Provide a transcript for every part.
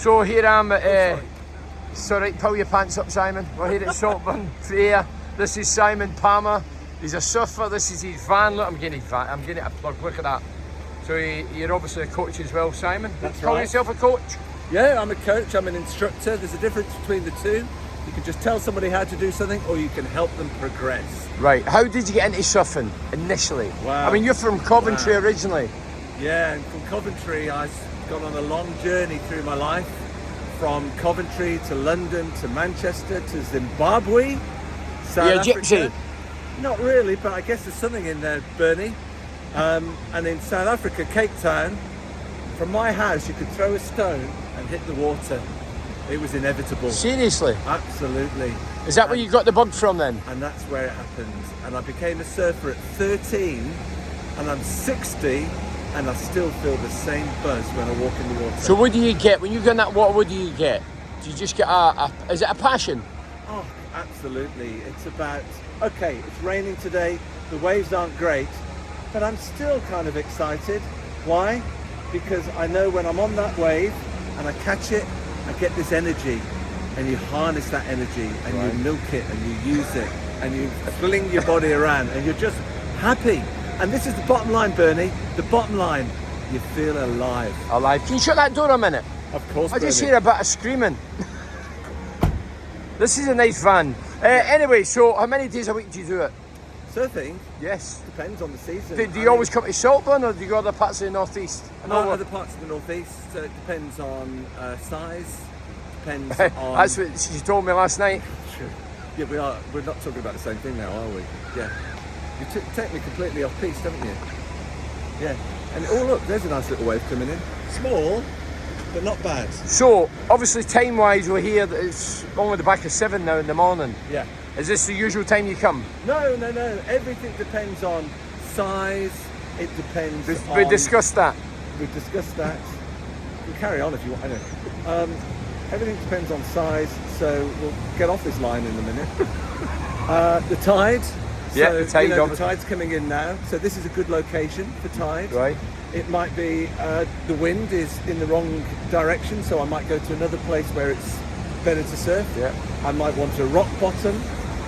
So here I'm at, it's alright, pull your pants up, Simon. We're here at Saltburn Fair. This is Simon Palmer. He's a surfer. This is his van. Look, I'm getting a plug. Look at that. So you're obviously a coach as well, Simon. That's Call right. yourself a coach? Yeah, I'm a coach. I'm an instructor. There's a difference between the two. You can just tell somebody how to do something, or you can help them progress. Right. How did you get into surfing initially? Wow. I mean, you're from Coventry originally. Yeah, and from Coventry, I've gone on a long journey through my life. From Coventry to London to Manchester to Zimbabwe, South Africa. Gypsy? Not really, but I guess there's something in there, Bernie. And in South Africa, Cape Town, from my house you could throw a stone and hit the water. It was inevitable. Seriously? Absolutely. Is that where you got the bug from then? And that's where it happened. And I became a surfer at 13, and I'm 60, and I still feel the same buzz when I walk in the water. So what do you get when you go in that water? What do you get? Do you just get is it a passion? Oh, absolutely. It's about, okay, it's raining today, the waves aren't great, but I'm still kind of excited. Why? Because I know when I'm on that wave and I catch it, I get this energy, and you harness that energy and you milk it and you use it and you fling your body around and you're just happy. And this is the bottom line, Bernie. The bottom line, you feel alive. Alive. Can you shut that door a minute? Of course, I just Bernie. hear a bit of screaming. This is a nice van. Anyway, so how many days a week do you do it? Surfing? Yes. Depends on the season. Do you always come to Saltburn, or do you go to other parts of the northeast? Other parts of the northeast. So it depends on size. Depends on. That's what she told me last night. True. Yeah, we are. We're not talking about the same thing now, are we? Yeah. You take me completely off piste, haven't you? Yeah. And oh look, there's a nice little wave coming in. Small, but not bad. So obviously, time-wise, we're here. It's only the back of 7 now in the morning. Yeah. Is this the usual time you come? No. Everything depends on size. It depends. We discussed that. We've discussed that. You can carry on if you want. Anyway. Everything depends on size. So we'll get off this line in a minute. The tide. Yeah, So, the tide. the tide's coming in now. So this is a good location for tide. Right. It might be the wind is in the wrong direction, so I might go to another place where it's better to surf. Yeah. I might want a rock bottom.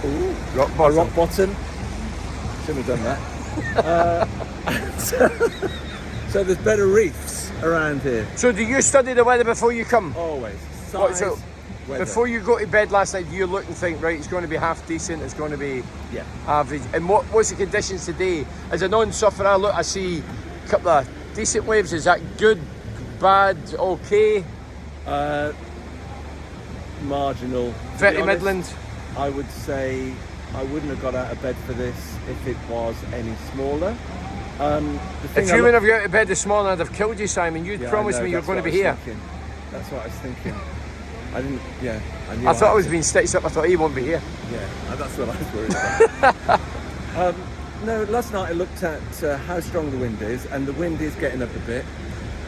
Ooh, Rock bottom. a rock bottom. Shouldn't have done that. So there's better reefs around here. So do you study the weather before you come? Always. What, Size, so weather. before you go to bed last night, do you look and think, right, it's going to be half decent, it's going to be Yeah. average? And what's the conditions today? As a non-surfer, I see a couple of decent waves. Is that good, bad, okay? Marginal. To be Very honest, Midland? I would say I wouldn't have got out of bed for this if it was any smaller. If you wouldn't have got out of bed this morning, I'd have killed you, Simon. You'd promised me you were going to be here. That's what I was thinking. I didn't, yeah. I thought I was being stitched up. I thought he won't be here. Yeah, that's what I was worried about. No, last night I looked at how strong the wind is, and the wind is getting up a bit.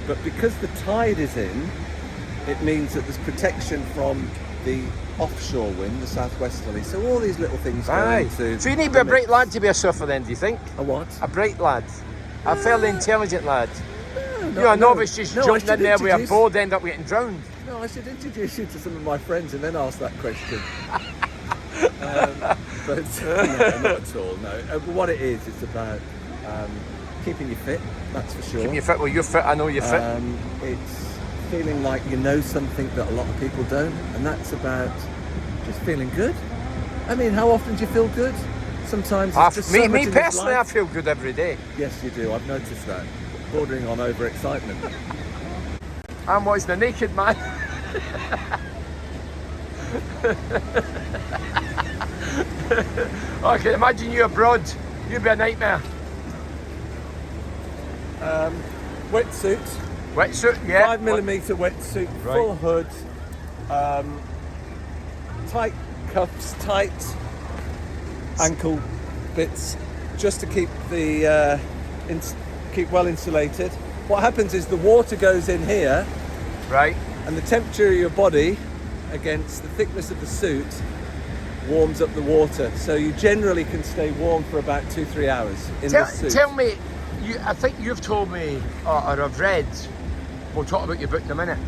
But because the tide is in, it means that there's protection from the offshore wind, the southwesterly. So all these little things go into. So you need to be a bright lad to be a surfer then, do you think? A what? A bright lad. A fairly intelligent lad. No, You're a novice just jumping in there with a introduce- board, end up getting drowned. No, I should introduce you to some of my friends and then ask that question. But no, not at all. No, what it is, it's about keeping you fit. That's for sure. Keeping you fit. Well, you're fit. I know you're fit. It's feeling like you know something that a lot of people don't, and that's about just feeling good. I mean, how often do you feel good? Sometimes it's just so much me in this personally, I life. feel good every day. Yes, you do. I've noticed that. Bordering on overexcitement. I'm watching the naked man. Okay, imagine you abroad. You'd be a nightmare. Wetsuit. Wetsuit, yeah. 5mm wetsuit, Right. full hood, tight cuffs, tight ankle bits, just to keep the keep well insulated. What happens is the water goes in here, Right. and the temperature of your body against the thickness of the suit warms up the water. So you generally can stay warm for about 2-3 hours in the suit. Tell me, I think you've told me, or I've read, we'll talk about your book in a minute,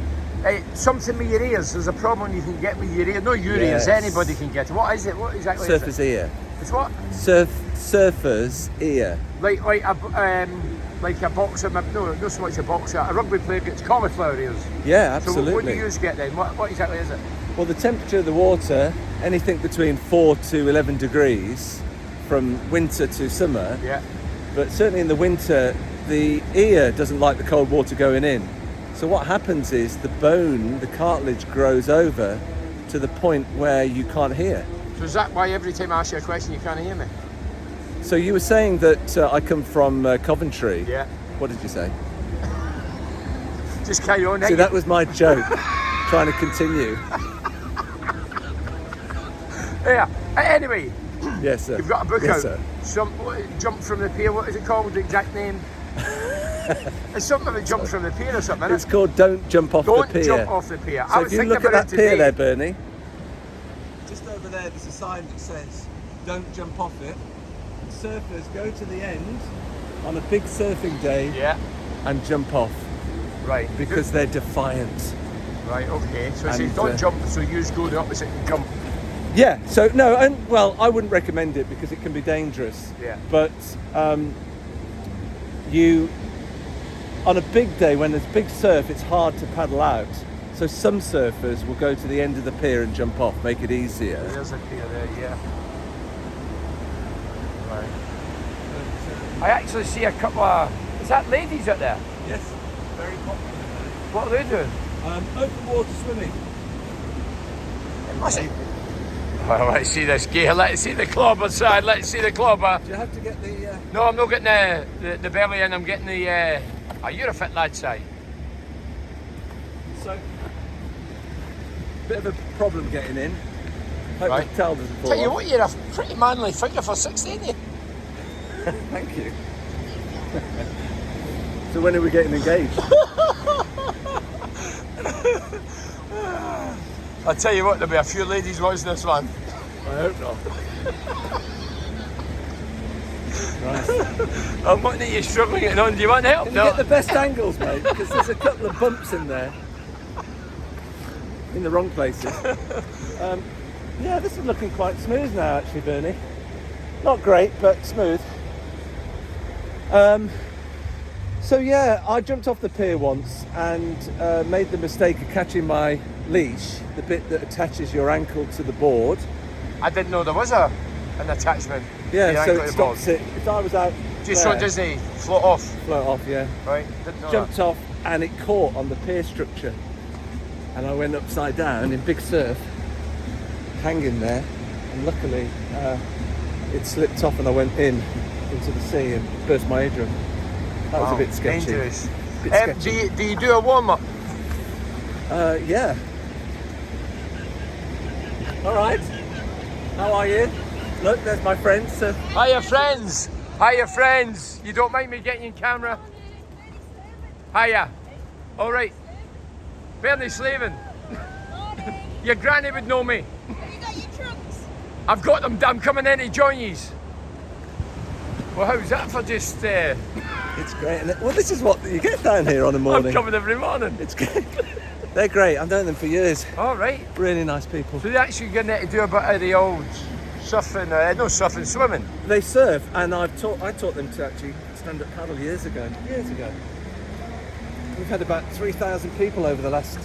Something with your ears. There's a problem you can get with your ears. No, your ears. Yes. Anybody can get it. What is it? What exactly is it? Surfer's ear. It's what? Surfer's ear. Like a boxer. No, not so much a boxer. A rugby player gets cauliflower ears. Yeah, absolutely. So what do you get then? What exactly is it? Well, the temperature of the water, anything between 4 to 11 degrees from winter to summer. Yeah. But certainly in the winter, the ear doesn't like the cold water going in. So what happens is the bone, the cartilage grows over to the point where you can't hear. So is that why every time I ask you a question you can't hear me? So you were saying that I come from Coventry. Yeah. What did you say? Just carry on. See, that was my joke, trying to continue. Yeah. Anyway. Yes, sir. You've got a book yes, out. Sir. Jump from the pier. What is it called? The exact name? It's something about jump from the pier or something. It's called Don't Jump Off the Pier. Don't jump off the pier. So if you look at that pier there, Bernie. Just over there, there's a sign that says, "Don't jump off it." Surfers go to the end on a big surfing day Yeah. and jump off Right. because they're defiant. Right. Okay. So it says And, don't jump. So you just go the opposite and jump. Yeah, so no, and well, I wouldn't recommend it because it can be dangerous. Yeah. But you, on a big day when there's big surf, it's hard to paddle out. So some surfers will go to the end of the pier and jump off, make it easier. There's a pier there. Yeah. Right. I actually see a couple of. Is that ladies out there? Yes, very popular. What are they doing? Open water swimming. It must be. Well, let's see this gear. Let's see the clobber side. Let's see the clobber. Do you have to get the? No, I'm not getting the belly in. I'm getting the. You're a fit lad side. So, bit of a problem getting in. Hope Right. the towel doesn't fall Tell you off. what, you're a pretty manly figure for 16, you. Thank you. So when are we getting engaged? I'll tell you what, there'll be a few ladies watching this one. I hope not. I'm looking at you struggling getting on. Do you want help? Can you get the best angles, mate? Because there's a couple of bumps in there. In the wrong places. Yeah, this is looking quite smooth now, actually, Bernie. Not great, but smooth. So yeah, I jumped off the pier once and made the mistake of catching my leash, the bit that attaches your ankle to the board. I didn't know there was an attachment. Yeah, The so ankle it to the board. stops it. If I was out Just so there, it doesn't float off. float off, yeah. Right? Didn't know Jumped off and it caught on the pier structure. And I went upside down in big surf, hanging there. And luckily, it slipped off and I went into the sea and burst my eardrum. That was a bit sketchy. Dangerous. Bit sketchy. Do you do a warm up? Yeah. All right. How are you? Look, there's my friend. So Hiya, friends. Hiya, friends. You don't mind me getting in camera? Hiya. All right. Bernie Slavin. Your granny would know me. Have you got your trunks? I've got them. I'm coming in to join yous. Well, how's that for just... it's great. And well, this is what you get down here on a I'm morning. coming every morning. It's great. They're great. I've known them for years. All right. Really nice people. So they're actually going to do a bit of the old surfing, no surfing, swimming. They surf, and I taught them to actually stand up paddle years ago. We've had about 3,000 people over the last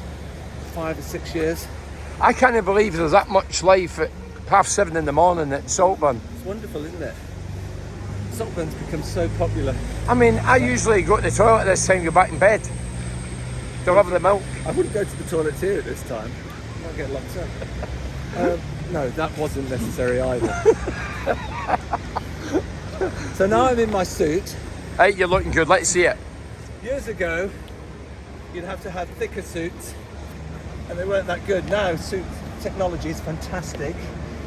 5 or 6 years. I can't believe there's that much life at 7:30 in the morning at Saltburn. It's wonderful, isn't it? Saltburn's become so popular. I mean, I usually go to the toilet at this time, go back in bed. Deliver the milk. I wouldn't go to the toilets here at this time. I might get locked up. No, that wasn't necessary either. So now I'm in my suit. Hey, you're looking good. Let's see it. Years ago, you'd have to have thicker suits, and they weren't that good. Now, suit technology is fantastic.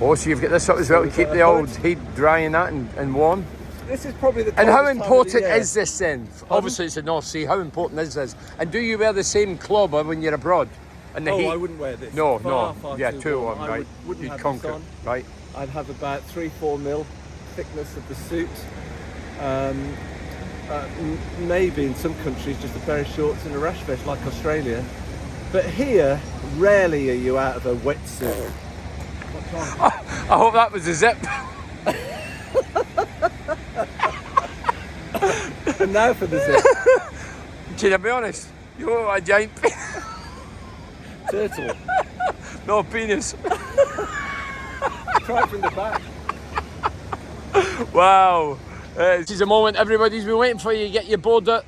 Oh, so you've got this up as well to we've keep got the a old hood. heat dry and that and warm. This is probably the And how coldest time of the important year. is this then? Obviously, it's the North Sea. How important is this? And do you wear the same clobber when you're abroad? In the Oh, heat? I wouldn't wear this. No, Far yeah, too too warm. warm, I right? wouldn't You'd have conquer, this on. right? I'd have about 3-4 mil thickness of the suit. Maybe in some countries just a pair of shorts and a rash vest, like Australia. But here, rarely are you out of a wetsuit. I hope that was a zip. And now for the zip. Can I be honest? You look like a giant Turtle. no penis. Try it from the back. Wow. This is a moment everybody's been waiting for. You get your board up.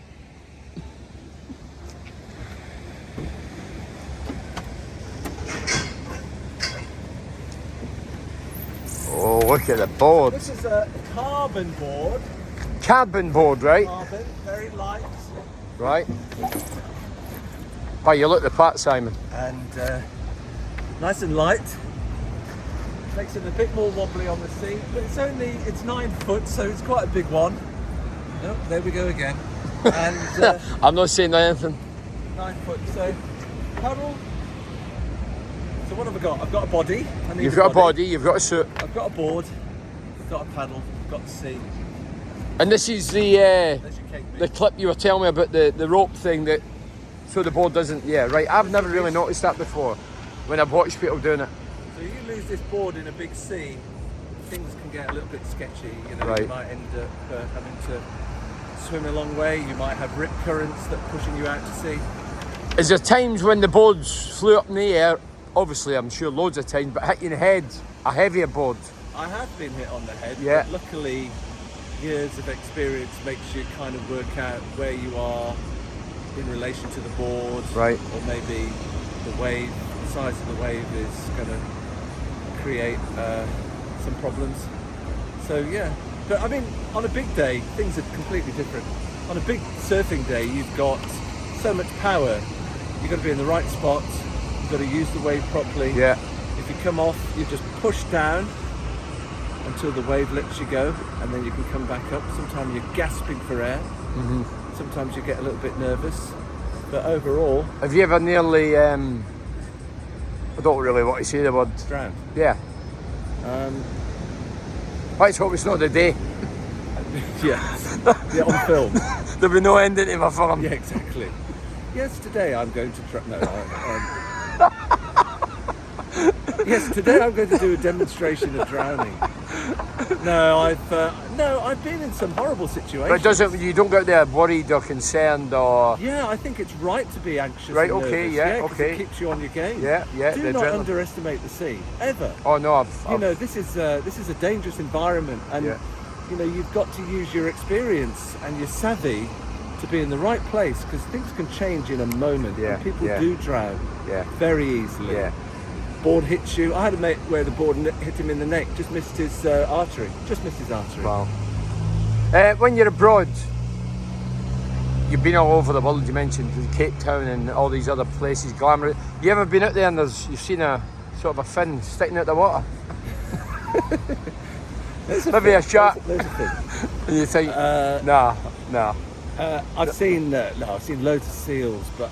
Oh, look at the board. This is a carbon board. Carbon board, right? Carbon, very light. Right. Oh, you look the part, Simon. And nice and light. Makes it a bit more wobbly on the seat, but it's 9 foot, so it's quite a big one. Oh, there we go again. And I'm not saying anything. 9 foot, so paddle. So what have I got? I've got a body. You've got a body, you've got a suit. I've got a board. I've got a paddle. I've got the seat. And this is There's your cake the mix. clip you were telling me about, the rope thing, that so the board doesn't, yeah, right. I've never really noticed that before when I've watched people doing it. So you lose this board in a big sea, things can get a little bit sketchy. You know, Right. you might end up having to swim a long way. You might have rip currents that are pushing you out to sea. Is there times when the boards flew up in the air? Obviously, I'm sure loads of times, but hit you in the head, a heavier board. I have been hit on the head, Yeah. but luckily years of experience makes you kind of work out where you are in relation to the board. Right. Or maybe the wave, the size of the wave is going to create some problems. So yeah, but I mean, on a big day, things are completely different. On a big surfing day, you've got so much power. You've got to be in the right spot. You've got to use the wave properly. Yeah. If you come off, you just push down until the wave lets you go, and then you can come back up. Sometimes you're gasping for air. Mm-hmm. Sometimes you get a little bit nervous. But overall, Have you ever nearly, I don't really want to say the word. drowned. Yeah. Let's hope it's not the day. Yeah. Yeah, on film. There'll be no ending to my film. Yeah, exactly. Yes, today I'm going to try. No. Yes, today I'm going to do a demonstration of drowning. No, I've been in some horrible situations. But doesn't, you don't get there worried or concerned or... Yeah, I think it's right to be anxious. Right, and okay, nervous, yeah, 'cause okay. It keeps you on your game. Yeah, Do the not adrenaline. underestimate the sea, ever. Oh no, You know, this is a dangerous environment, and Yeah. you know, you've got to use your experience and your savvy to be in the right place, because things can change in a moment. Yeah, And people yeah. do drown Yeah. very easily. Yeah. Board hits you. I had a mate where the board hit him in the neck, just missed his artery. Just missed his artery. Wow. When you're abroad, you've been all over the world. You mentioned Cape Town and all these other places, glamorous. You ever been out there and you've seen a sort of a fin sticking out the water? Maybe a shark. There's a thing. And you think, nah. I've seen loads of seals, but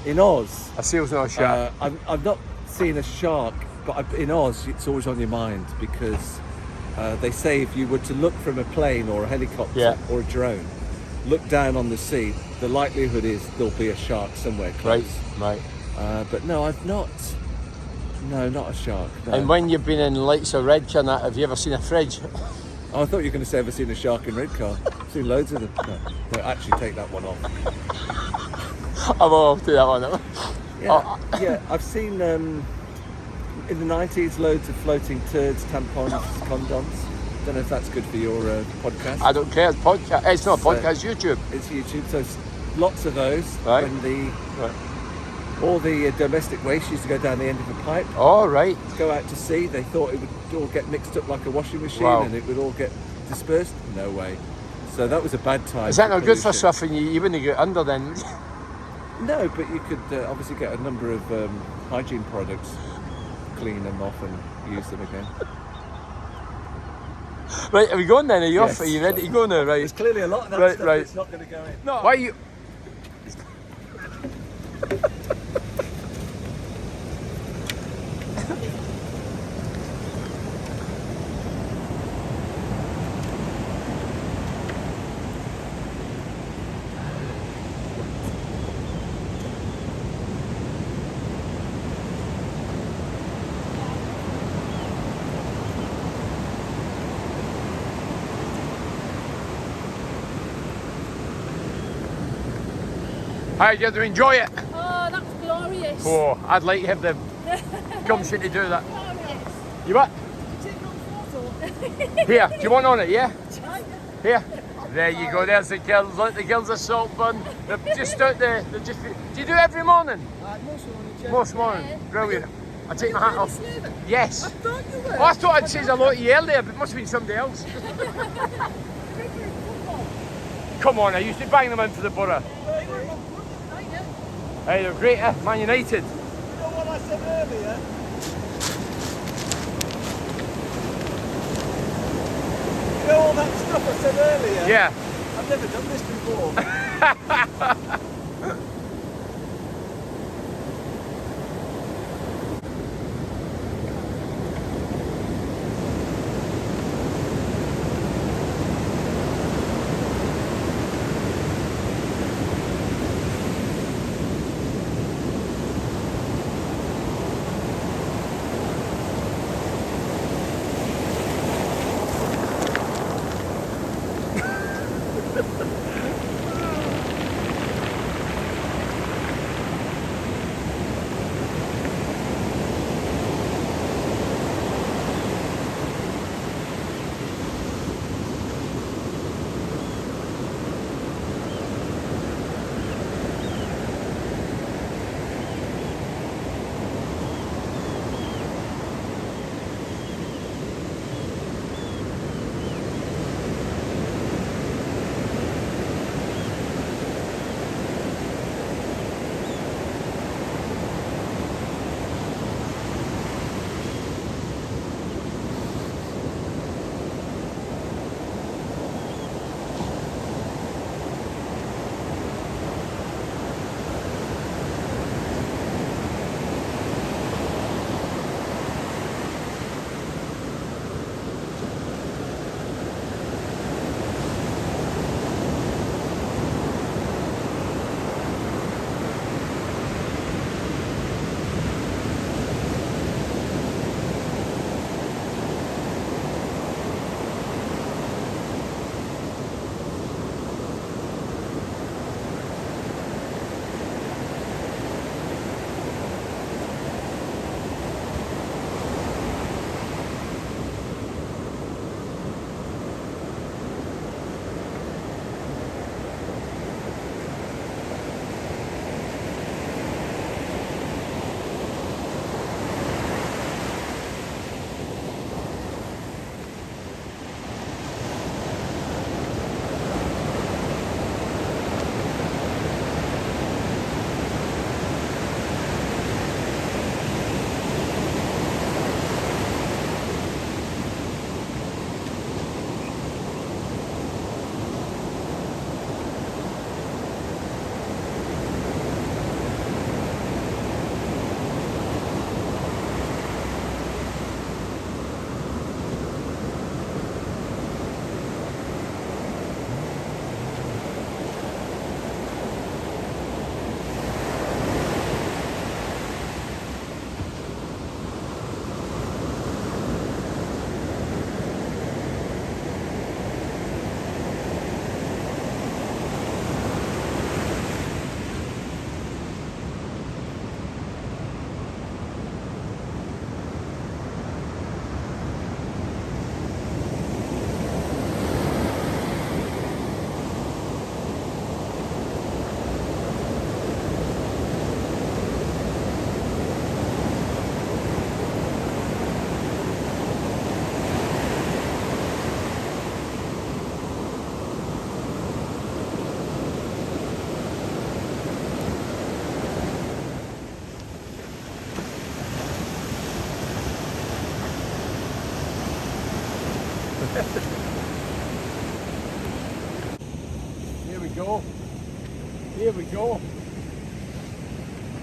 in Oz, A seal's not a shark. I've not seen a shark, but in Oz, it's always on your mind, because they say if you were to look from a plane or a helicopter Yeah. or a drone, look down on the sea, the likelihood is there'll be a shark somewhere close. Right. But no, I've not. No, not a shark. No. And when you've been in lights of Redcar and that, have you ever seen a fridge? Oh, I thought you were going to say, ever seen a shark in Redcar? I've seen loads of them. No, actually, take that one off. I will do that one. Yeah, yeah. I've seen in the 90s loads of floating turds, tampons, condoms. Don't know if that's good for your podcast. I don't care. It's podcast. It's not a So- podcast. It's YouTube. It's YouTube, so lots of those. Right. When Right. all the domestic waste used to go down the end of a pipe, All right. go out to sea. They thought it would all get mixed up like a washing machine, Wow. and it would all get dispersed. No way. So that was a bad time. Is that not good for pollution. surfing? You wouldn't get under then. No, but you could obviously get a number of hygiene products, clean them off and use them again. Right, are we going then? Are you Yes. off? Are you ready to go now? Right. There's clearly a lot of that Right, stuff right. that's not going to go in. No. Why are you? How did you enjoy it? Oh, that was glorious. Oh, I'd like to have the gumption to do that. Glorious. You what? Here, do you want on it, yeah? Here. There you go, there's the girls. Look, the girls are Saltburn. They're just out there. They're just. Do you do it every morning? Most morning. Brilliant. I take my hat off. Yes. I thought you were. Oh, I thought I'd say hello to you earlier, but it must have been somebody else. Come on, I used to bang them in for the borough. Hey, they're great, Man United. You know what I said earlier? You know all that stuff I said earlier? Yeah. I've never done this before. Here we go. Here we go.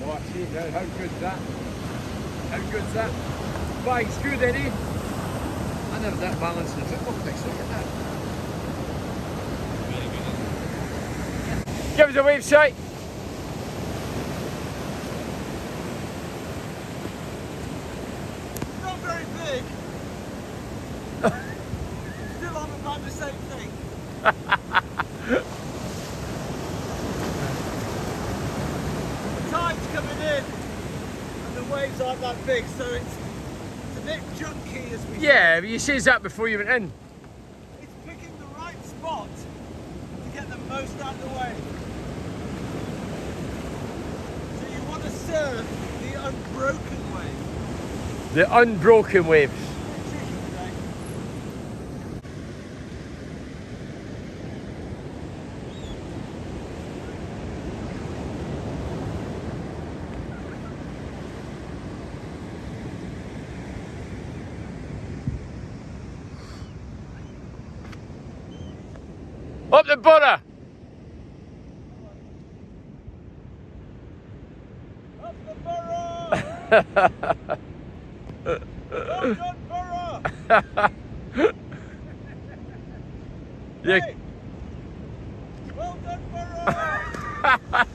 Oh, see now, how good's that? How good's that? Bike's good, Eddie. I never that balance in the football pitch, look at that. Give us a wave, sight. Not very big. Still on about the same thing. waves aren't that big, so it's a bit junky as we Yeah, but you says that before you went in. It's picking the right spot to get the most out of the wave. So you want to surf the unbroken wave. The unbroken waves. Tricky today. Up the butter. Up the burrow! Well done, burrow! Yeah. Hey! Well done, burrow!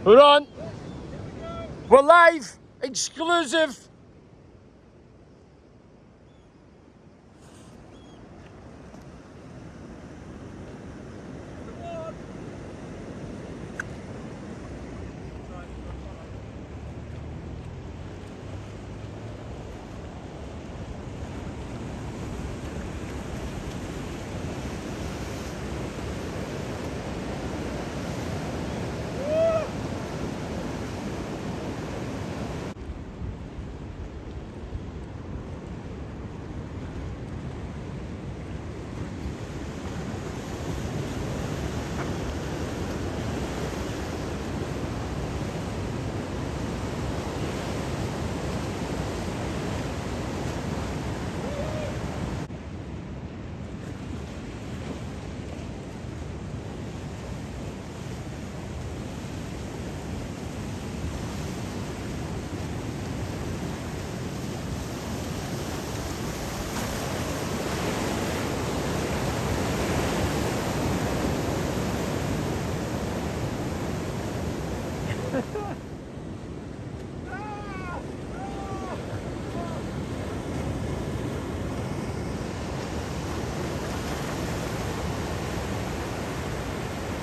We're on. We're live. Exclusive.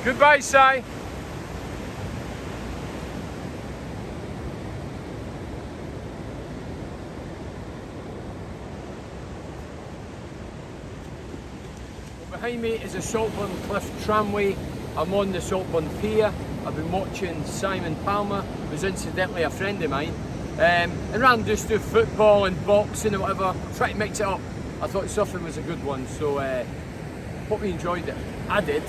Goodbye, Si. Behind me is the Saltburn Cliff tramway. I'm on the Saltburn pier. I've been watching Simon Palmer, who's incidentally a friend of mine, and ran just do football and boxing and whatever, try to mix it up. I thought surfing was a good one, so hope you enjoyed it. I did.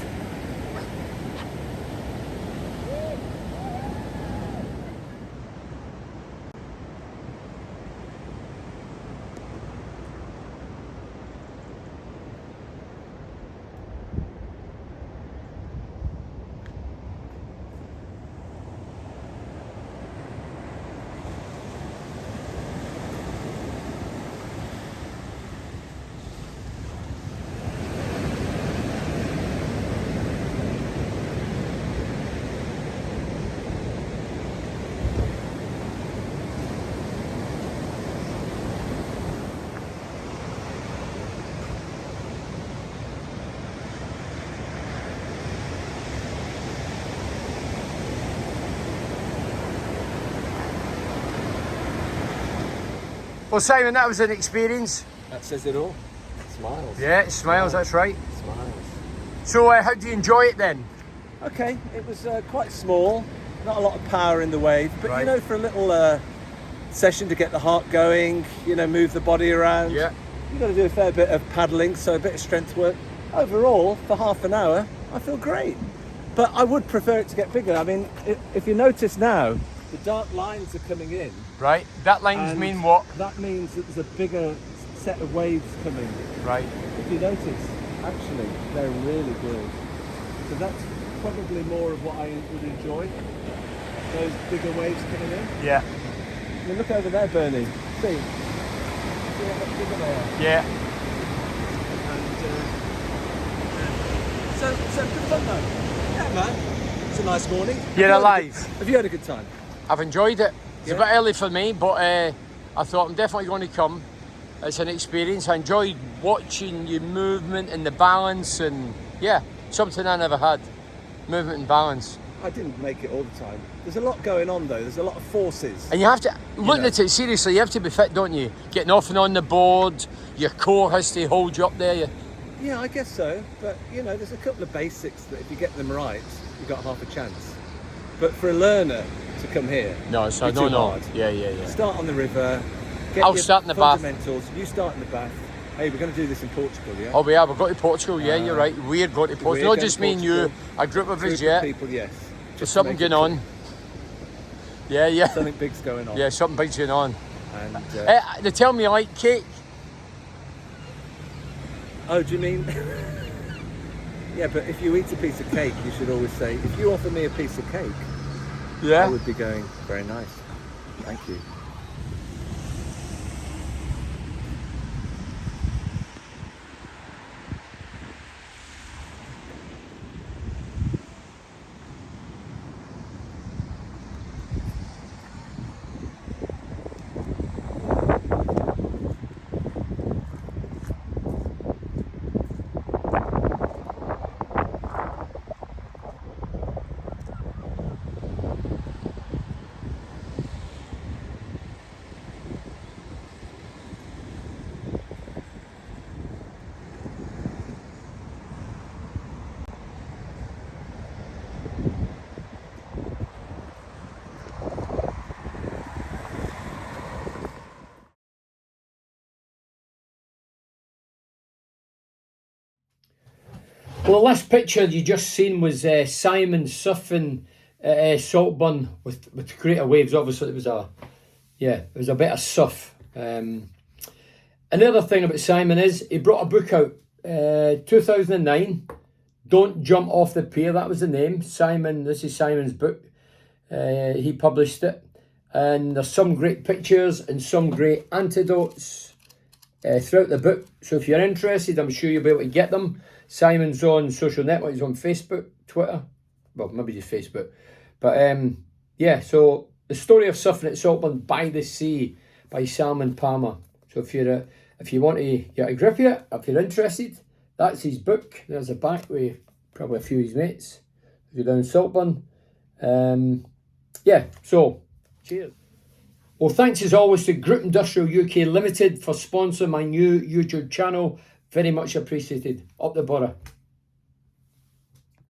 Well, Simon, that was an experience. That says it all. Smiles. Yeah, it smiles, that's right. Smiles. So, how do you enjoy it then? Okay, it was quite small, not a lot of power in the wave, but Right. you know, for a little session to get the heart going, you know, move the body around. Yeah. You've got to do a fair bit of paddling, so a bit of strength work. Overall, for half an hour, I feel great. But I would prefer it to get bigger. I mean, if you notice now, the dark lines are coming in. Right, that lines and mean what? That means that there's a bigger set of waves coming. Right. If you notice, actually, they're really good. So that's probably more of what I would enjoy. Those bigger waves coming in. Yeah. I mean, look over there, Bernie. See how much bigger they are. Yeah. And, so good fun though. Yeah, man. It's a nice morning. You're Have you had a alive. good- Have you had a good time? I've enjoyed it. It's a Yeah. bit early for me, but I thought I'm definitely going to come. it's an experience. I enjoyed watching your movement and the balance, and yeah, something I never had. Movement and balance. I didn't make it all the time. There's a lot going on though. There's a lot of forces. And you have to, looking at it seriously, you have to be fit, don't you? Getting off and on the board, your core has to hold you up there. Yeah, I guess so. But you know, there's a couple of basics that if you get them right, you've got half a chance. But for a learner to come here, No, so you're too no. hard. Yeah. Start on the river. Get I'll your start in the bath. fundamentals. You start in the bath. Hey, we're going to do this in Portugal, yeah? Oh, yeah, we've got to Portugal, yeah, you're right. We're going to Portugal. we're Not going just to me and you, Portugal. a group of us, Group yeah. of people, yes. There's Just to something make it going on. Yeah. Something big's going on. Yeah, something big's going on. And They tell me I like cake. oh, do you mean? Yeah, but if you eat a piece of cake, you should always say, if you offer me a piece of cake, I Yeah. would be going, very nice. Thank you. Well, the last picture you just seen was Simon surfing Saltburn with greater waves. Obviously, it was a bit of surf. Another thing about Simon is he brought a book out 2009. Don't Jump Off the Pier. That was the name. Simon. This is Simon's book. He published it, and there's some great pictures and some great antidotes throughout the book. So if you're interested, I'm sure you'll be able to get them. Simon's on social networks. He's on Facebook, Twitter, well, maybe just Facebook. But yeah, so the story of surfing at Saltburn by the sea by Salmon Palmer. So if you want to get a grip of it, if you're interested, that's his book. There's a back with probably a few of his mates. If you're down in Saltburn, yeah. So cheers. Well, thanks as always to Group Industrial UK Limited for sponsoring my new YouTube channel. Very much appreciated. Up the borough.